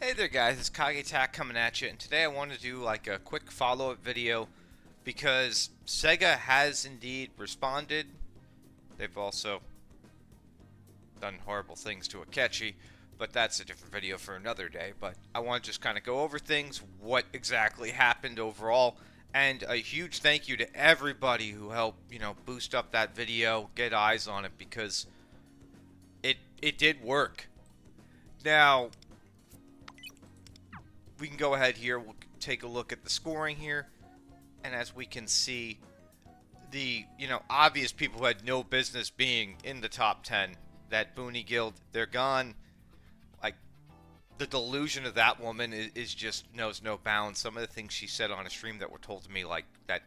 Hey there guys, it's Kage coming at you, and today I want to do like a quick follow-up video because Sega has indeed responded. They've also done horrible things to Akechi, but that's a different video for another day. But I want to just kind of go over things, what exactly happened overall, and a huge thank you to everybody who helped, boost up that video, get eyes on it, because it did work. Now, we can go ahead here, we'll take a look at the scoring here, and as we can see, the obvious people who had no business being in the top 10, that Boonie Guild, they're gone. Like, the delusion of that woman is just knows no bounds. Some of the things she said on a stream that were told to me, like that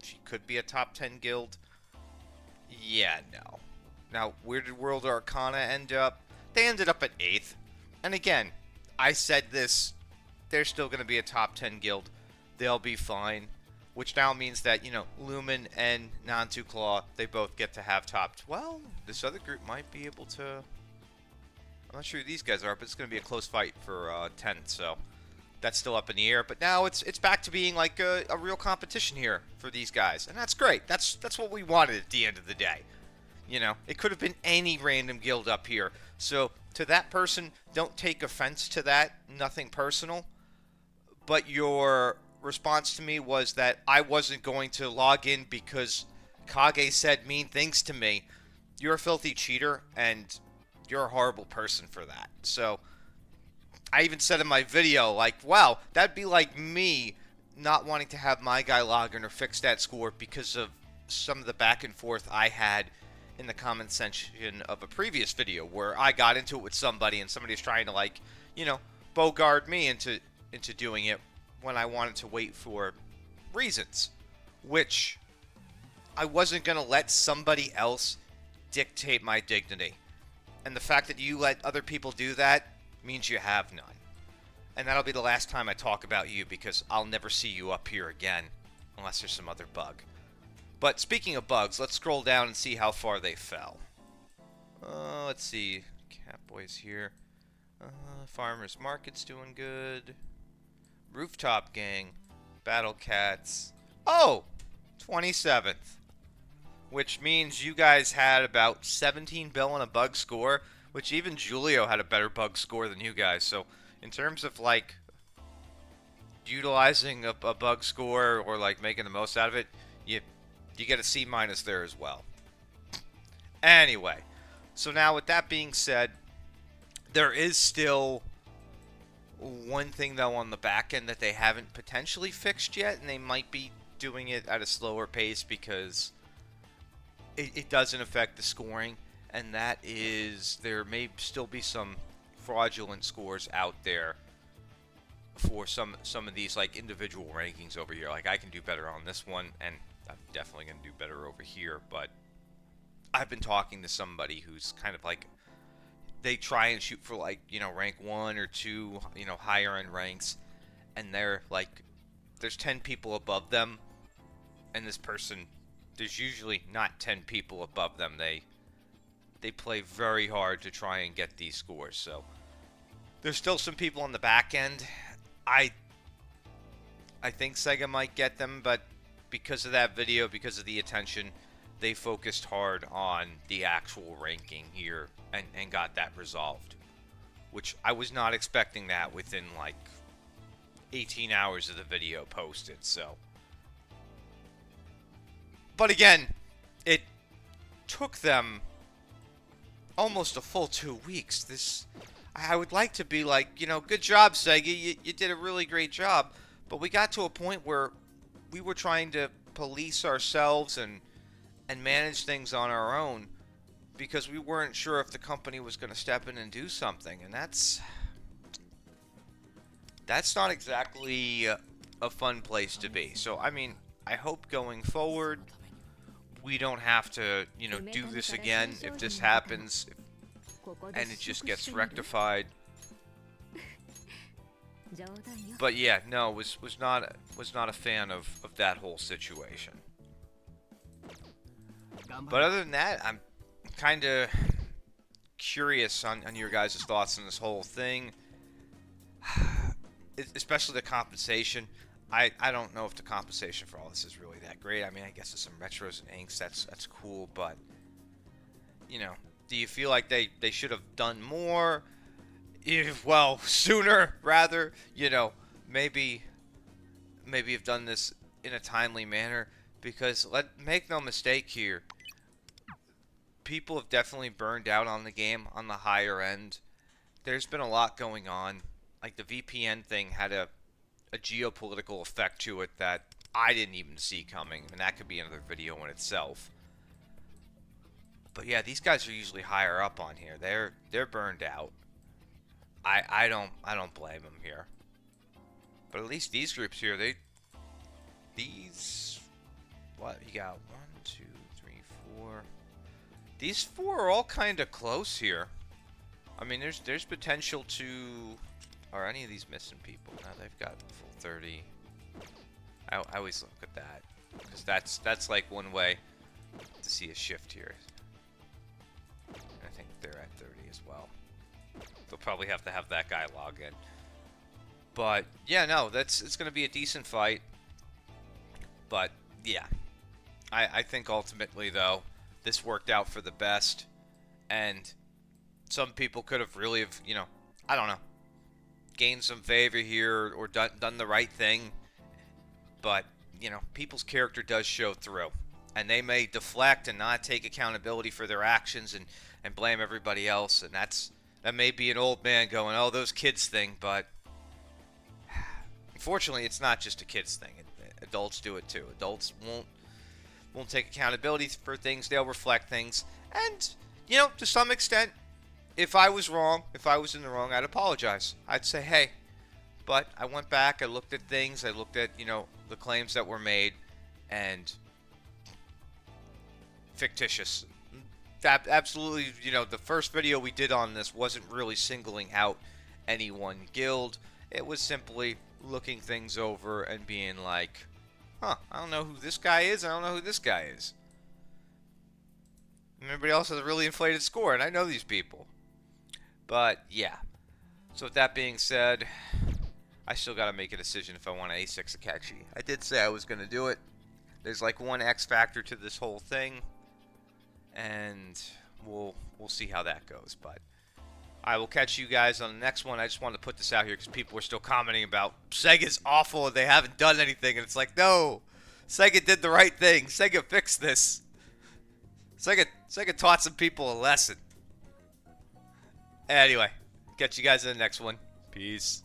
she could be a top 10 guild, yeah, no. Now, where did World Arcana end up? They ended up at 8th, and again, I said this, they're still going to be a top 10 guild. They'll be fine. Which now means that, Lumen and Nantu Claw, they both get to have top 12. This other group might be able to... I'm not sure who these guys are, but it's going to be a close fight for 10th, so that's still up in the air. But now it's back to being like a real competition here for these guys, and that's great. That's what we wanted at the end of the day. It could have been any random guild up here. So to that person, don't take offense to that. Nothing personal. But your response to me was that I wasn't going to log in because Kage said mean things to me. You're a filthy cheater, and you're a horrible person for that. So I even said in my video, like, wow, that'd be like me not wanting to have my guy log in or fix that score because of some of the back and forth I had in the comment section of a previous video where I got into it with somebody and somebody was trying to, like, bogard me into doing it when I wanted to wait for reasons, which I wasn't going to let somebody else dictate my dignity. And the fact that you let other people do that means you have none. And that'll be the last time I talk about you, because I'll never see you up here again unless there's some other bug. But speaking of bugs, let's scroll down and see how far they fell. Let's see. Catboy's here. Farmer's Market's doing good. Rooftop Gang. Battle Cats. Oh! 27th. Which means you guys had about 17 bill on a bug score, which even Julio had a better bug score than you guys. So in terms of, like, utilizing a bug score or, like, making the most out of it, you get a C- there as well. Anyway, so now with that being said, there is still one thing, though, on the back end that they haven't potentially fixed yet, and they might be doing it at a slower pace because it doesn't affect the scoring, and that is there may still be some fraudulent scores out there for some of these, like, individual rankings over here. Like, I can do better on this one, and I'm definitely going to do better over here, but I've been talking to somebody who's kind of like, they try and shoot for, like, rank 1 or 2, higher end ranks, and they're like, there's 10 people above them, and this person, there's usually not 10 people above them. They play very hard to try and get these scores, so there's still some people on the back end. I think Sega might get them, but because of that video, because of the attention, they focused hard on the actual ranking here and got that resolved, which I was not expecting that within, like, 18 hours of the video posted. So, but again, it took them almost a full 2 weeks. I would like to be like, good job, Sega, you did a really great job, but we got to a point where we were trying to police ourselves and manage things on our own because we weren't sure if the company was going to step in and do something, and that's not exactly a fun place to be. So, I mean, I hope going forward we don't have to, do this again if this happens and it just gets rectified. But yeah, no, was not a fan of that whole situation. But other than that, I'm kind of curious on your guys' thoughts on this whole thing. especially the compensation. I don't know if the compensation for all this is really that great. I mean, I guess there's some retros and inks. That's cool, but you know, do you feel like they should have done more? If, well, sooner rather. Maybe have done this in a timely manner, because make no mistake here, people have definitely burned out on the game on the higher end. There's been a lot going on. Like the VPN thing had a geopolitical effect to it that I didn't even see coming, and that could be another video in itself. But yeah, these guys are usually higher up on here. They're burned out. I don't blame them here. But at least these groups here, what you got? 1, 2, 3, 4. These 4 are all kind of close here. I mean, there's potential to. Are any of these missing people? No, they've got full 30. I always look at that, because that's like one way to see a shift here. I think they're at 30 as well. They'll probably have to have that guy log in. But yeah, no, it's going to be a decent fight. But yeah, I think ultimately though, this worked out for the best, and some people could have really I don't know, gained some favor here or done the right thing. But people's character does show through, and they may deflect and not take accountability for their actions and blame everybody else, and that may be an old man going, oh, those kids thing, but unfortunately, it's not just a kids thing. Adults do it too. Adults won't take accountability for things. They'll reflect things, and to some extent, if I was wrong, if I was in the wrong, I'd apologize. I'd say, hey, but I went back, I looked at things, I looked at the claims that were made, and fictitious. That absolutely, the first video we did on this wasn't really singling out any one guild. It was simply looking things over and being like, I don't know who this guy is, I don't know who this guy is. And everybody else has a really inflated score, and I know these people. But, yeah. So with that being said, I still got to make a decision if I want to A6 Akechi. I did say I was going to do it. There's like one X factor to this whole thing, and we'll see how that goes. But I will catch you guys on the next one. I just wanted to put this out here because people are still commenting about Sega's awful and they haven't done anything. And it's like, no, Sega did the right thing. Sega fixed this. Sega taught some people a lesson. Anyway, catch you guys in the next one. Peace.